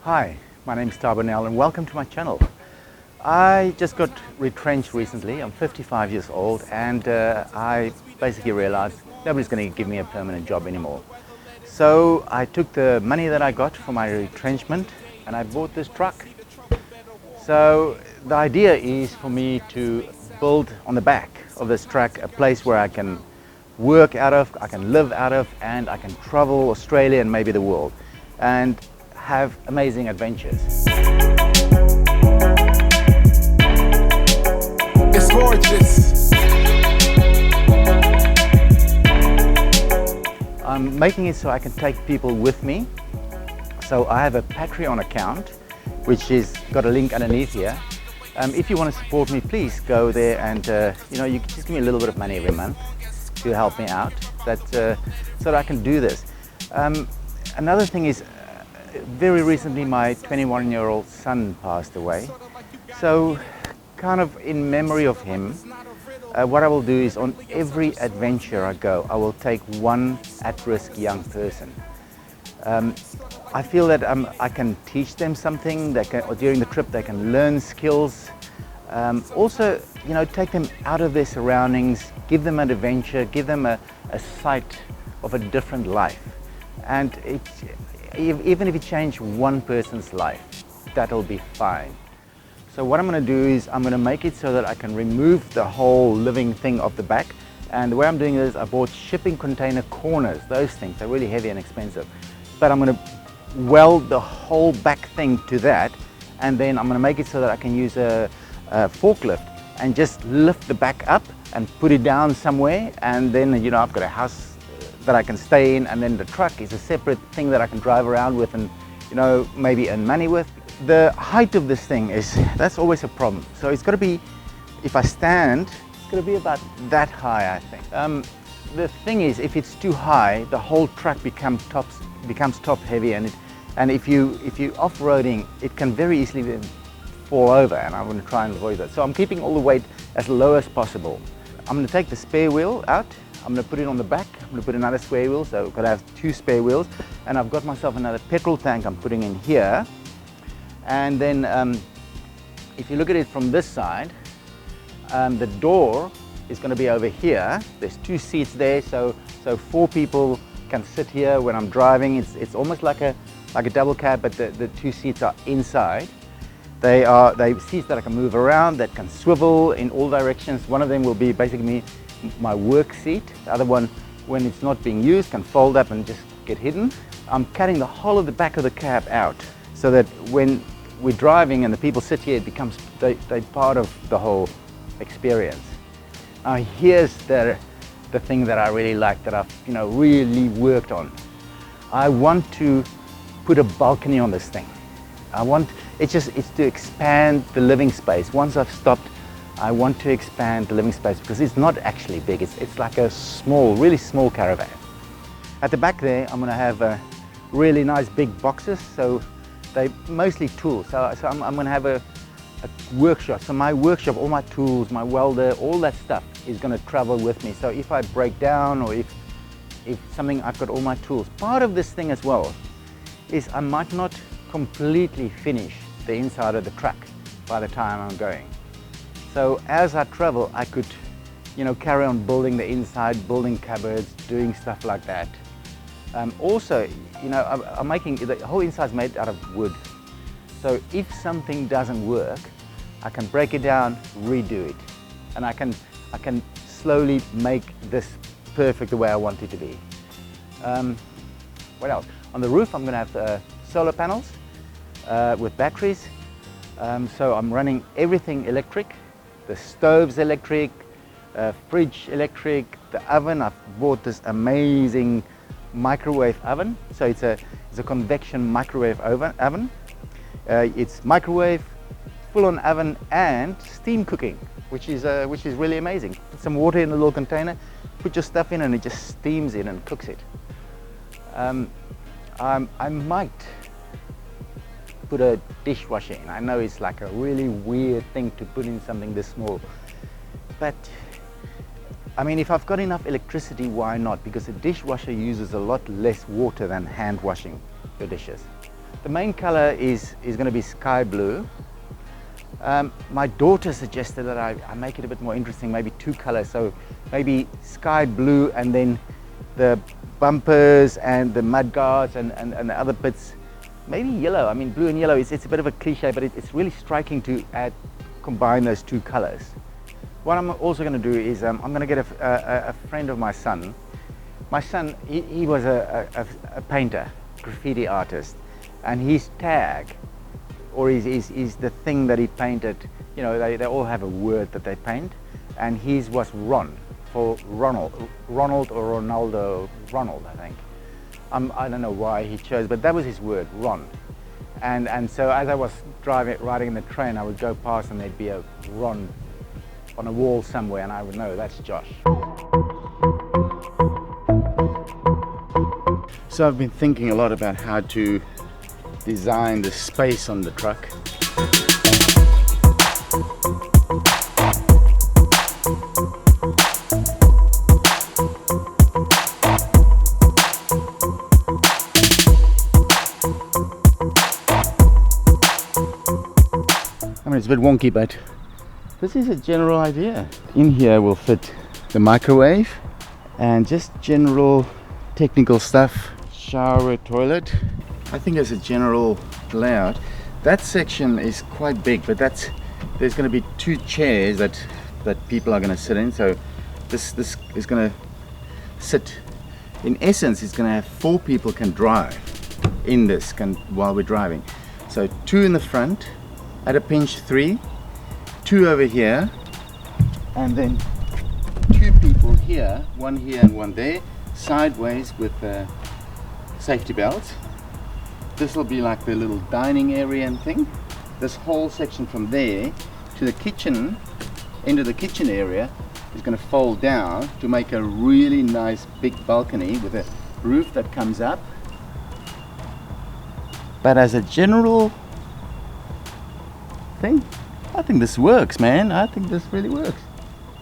Hi, my name is Thabo and welcome to my channel. I just got retrenched recently. I'm 55 years old and I basically realized nobody's going to give me a permanent job anymore. So I took the money that I got for my retrenchment and I bought this truck. So the idea is for me to build on the back of this truck a place where I can work out of, I can live out of, and I can travel Australia and maybe the world and have amazing adventures. It's gorgeous. I'm making it so I can take people with me. So I have a Patreon account, which is got a link underneath here. If you want to support me, please go there and you can just give me a little bit of money every month to help me out, so that I can do this. Another thing is, very recently my 21-year-old son passed away. So kind of in memory of him, what I will do is on every adventure I go, I will take one at-risk young person. I feel that I can teach them something, or during the trip they can learn skills. Also, take them out of their surroundings, give them an adventure, give them a sight of a different life. And even if you change one person's life, that'll be fine. So what I'm going to do is I'm going to make it so that I can remove the whole living thing off the back. And the way I'm doing it is I bought shipping container corners. Those things are really heavy and expensive. But I'm going to weld the whole back thing to that. And then I'm going to make it so that I can use a forklift and just lift the back up and put it down somewhere. And then, I've got a house that I can stay in, and then the truck is a separate thing that I can drive around with and maybe earn money with. The height of this thing that's always a problem. So it's got to be, if I stand, it's got to be about that high, I think. The thing is, if it's too high, the whole truck becomes top heavy, and if you off-roading, it can very easily fall over, and I want to try and avoid that. So I'm keeping all the weight as low as possible. I'm going to take the spare wheel out. I'm going to put it on the back. I'm going to put another spare wheel, so I've got to have two spare wheels. And I've got myself another petrol tank I'm putting in here. And then if you look at it from this side, the door is going to be over here. There's two seats there, so four people can sit here when I'm driving. It's almost like a double cab, but the two seats are inside. They seats that I can move around, that can swivel in all directions. One of them will be basically my work seat. The other one, when it's not being used, can fold up and just get hidden. I'm cutting the whole of the back of the cab out so that when we're driving and the people sit here, it becomes they're part of the whole experience. Now here's the thing that I really like, that I've really worked on. I want to put a balcony on this thing. It's to expand the living space. Once I've stopped, I want to expand the living space because it's not actually big. It's like a really small caravan. At the back there, I'm going to have really nice big boxes. So they're mostly tools. So I'm going to have a workshop. So my workshop, all my tools, my welder, all that stuff is going to travel with me. So if I break down or if something, I've got all my tools. Part of this thing as well is I might not completely finish the inside of the truck by the time I'm going. So as I travel, I could, carry on building the inside, building cupboards, doing stuff like that. Also, I'm making, the whole inside is made out of wood. So if something doesn't work, I can break it down, redo it. And I can slowly make this perfect the way I want it to be. What else? On the roof, I'm going to have solar panels with batteries. So I'm running everything electric. The stove's electric, fridge electric, the oven. I've bought this amazing microwave oven. So it's a convection microwave oven. It's microwave, full-on oven, and steam cooking, which is really amazing. Put some water in the little container, put your stuff in, and it just steams it and cooks it. I might put a dishwasher in. I know it's like a really weird thing to put in something this small, but I mean, if I've got enough electricity, why not? Because a dishwasher uses a lot less water than hand washing your dishes. The main color is going to be sky blue. My daughter suggested that I make it a bit more interesting, maybe 2 colors, so maybe sky blue and then the bumpers and the mud guards and the other bits, maybe yellow. I mean, blue and yellow, it's a bit of a cliche, but it's really striking to combine those 2 colors. What I'm also going to do is I'm going to get a friend of my son. My son, he was a painter, graffiti artist, and his tag, or is the thing that he painted, you know, they all have a word that they paint, and his was Ron, for Ronald or Ronaldo, Ronald, I think. I don't know why he chose, but that was his word, Ron. And so as I was riding in the train, I would go past and there'd be a Ron on a wall somewhere, and I would know that's Josh. So I've been thinking a lot about how to design the space on the truck. I mean, it's a bit wonky, but this is a general idea. In here will fit the microwave and just general technical stuff, shower, toilet. I think as a general layout, that section is quite big, but there's going to be 2 chairs that people are going to sit in. So this is going to sit, in essence, it's going to have 4 people can drive in this while we're driving. So 2 in the front, at a pinch 3, 2 over here, and then 2 people here, 1 here and 1 there, sideways with safety belts. This will be like the little dining area and thing. This whole section from there to the kitchen, into the kitchen area, is going to fold down to make a really nice big balcony with a roof that comes up. But as a general thing, I think this works, man. I think this really works.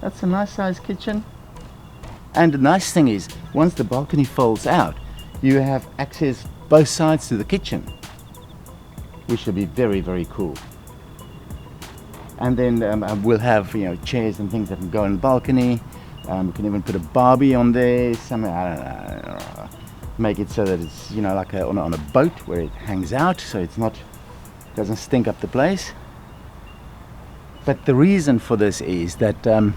That's a nice sized kitchen. And the nice thing is, once the balcony folds out, you have access both sides to the kitchen, which will be very, very cool. And then we'll have, you know, chairs and things that can go on the balcony. We can even put a Barbie on there. Something, I don't know, make it so that it's, you know, like on a boat where it hangs out, so it's not, doesn't stink up the place. But the reason for this is that in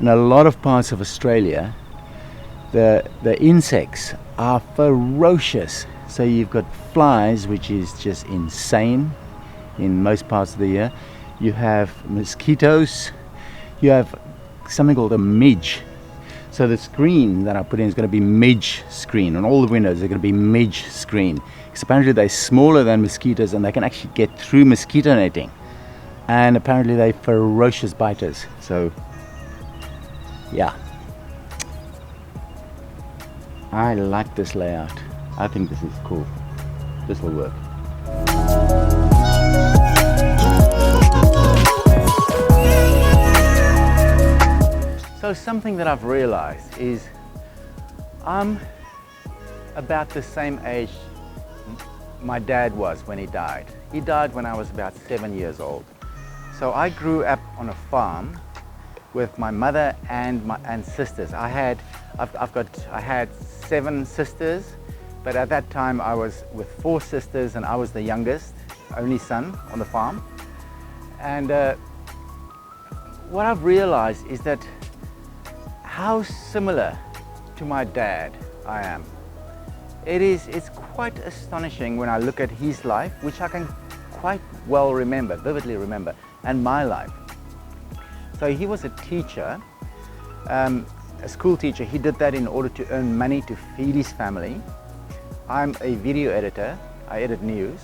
a lot of parts of Australia, the insects are ferocious. So you've got flies, which is just insane in most parts of the year. You have mosquitoes. You have something called a midge. So the screen that I put in is going to be midge screen. On all the windows, they're going to be midge screen. Because apparently they're smaller than mosquitoes and they can actually get through mosquito netting. And apparently they're ferocious biters. So, yeah. I like this layout. I think this is cool. This will work. So something that I've realized is I'm about the same age my dad was when he died. He died when I was about 7 years old. So I grew up on a farm with my mother and sisters. I had 7 sisters, but at that time I was with 4 sisters and I was the youngest, only son on the farm. And what I've realized is that how similar to my dad I am. It's quite astonishing when I look at his life, which I can quite well remember, vividly remember, and my life. So he was a teacher, a school teacher. He did that in order to earn money to feed his family. I'm a video editor. I edit news,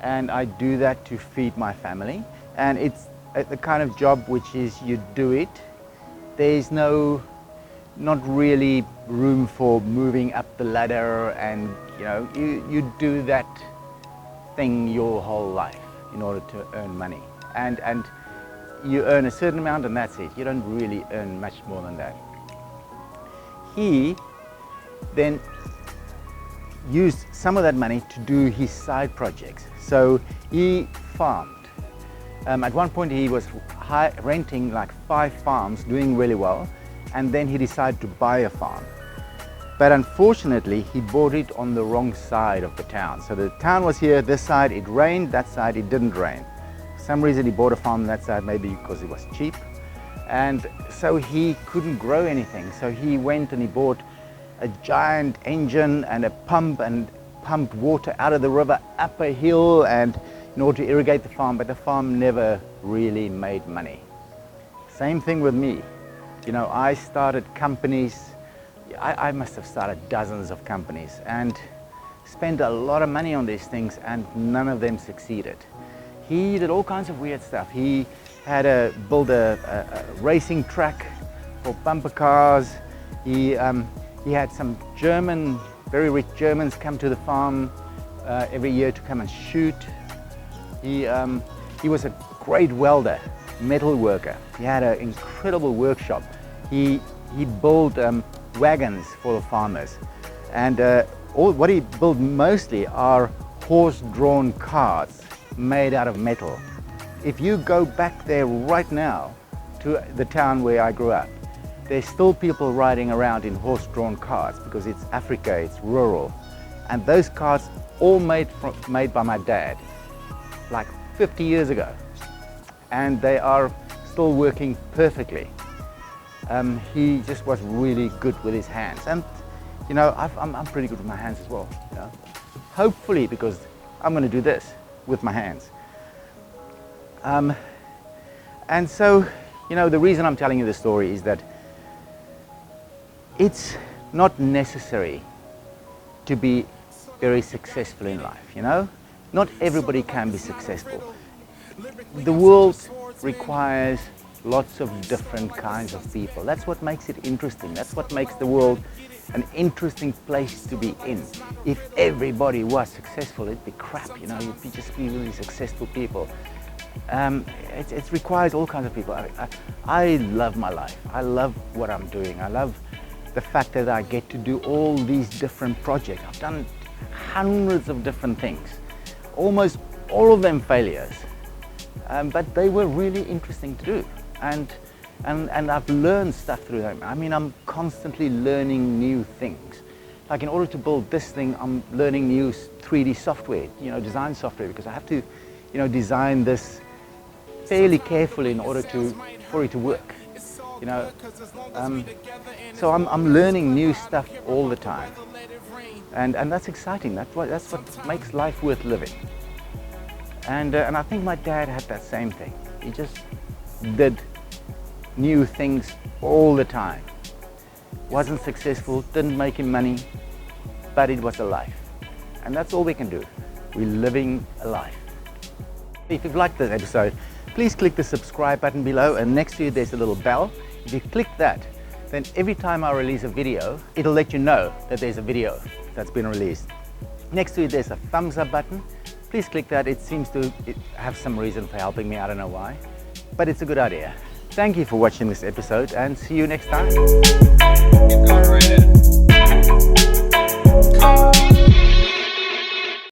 and I do that to feed my family. And it's the kind of job which is you do it. There's not really room for moving up the ladder, and you do that thing your whole life in order to earn money. And you earn a certain amount and that's it. You don't really earn much more than that. He then used some of that money to do his side projects. So he farmed. At one point he was renting like 5 farms, doing really well, and then he decided to buy a farm. But unfortunately he bought it on the wrong side of the town. So the town was here, this side it rained, that side it didn't rain. For some reason he bought a farm on that side, maybe because it was cheap. And so he couldn't grow anything. So he went and he bought a giant engine and a pump and pumped water out of the river up a hill and in order to irrigate the farm, but the farm never really made money. Same thing with me. You know, I started companies. I must have started dozens of companies and spent a lot of money on these things, and none of them succeeded. He did all kinds of weird stuff. He had built a racing track for bumper cars. He had some very rich Germans come to the farm every year to come and shoot. He was a great welder, metal worker. He had an incredible workshop. He built wagons for the farmers, and what he built mostly are horse-drawn carts made out of metal. If you go back there right now to the town where I grew up, there's still people riding around in horse-drawn carts because it's Africa, it's rural. And those carts all made by my dad like 50 years ago. And they are still working perfectly. He just was really good with his hands. And you know, I'm pretty good with my hands as well. You know? Hopefully, because I'm going to do this with my hands. And so, you know, the reason I'm telling you this story is that it's not necessary to be very successful in life, you know? Not everybody can be successful. The world requires lots of different kinds of people. That's what makes it interesting. That's what makes the world an interesting place to be in. If everybody was successful, it'd be crap, you know? You'd just be really successful people. It requires all kinds of people. I love my life. I love what I'm doing. I love the fact that I get to do all these different projects. I've done hundreds of different things, almost all of them failures, but they were really interesting to do, and I've learned stuff through them. I mean, I'm constantly learning new things. Like in order to build this thing, I'm learning new 3D software, you know, design software, because I have to, you know, design this fairly carefully in order for it to work. You know, so I'm learning new stuff all the time, and that's exciting. That's what makes life worth living. And I think my dad had that same thing. He just did new things all the time. Wasn't successful, didn't make him money, but it was a life, and that's all we can do. We're living a life. If you've liked this episode, please click the subscribe button below, and next to it there's a little bell. If you click that, then every time I release a video, it'll let you know that there's a video that's been released. Next to it there's a thumbs up button. Please click that. It seems to have some reason for helping me, I don't know why, but it's a good idea. Thank you for watching this episode, and see you next time. Keep going right in. Come on.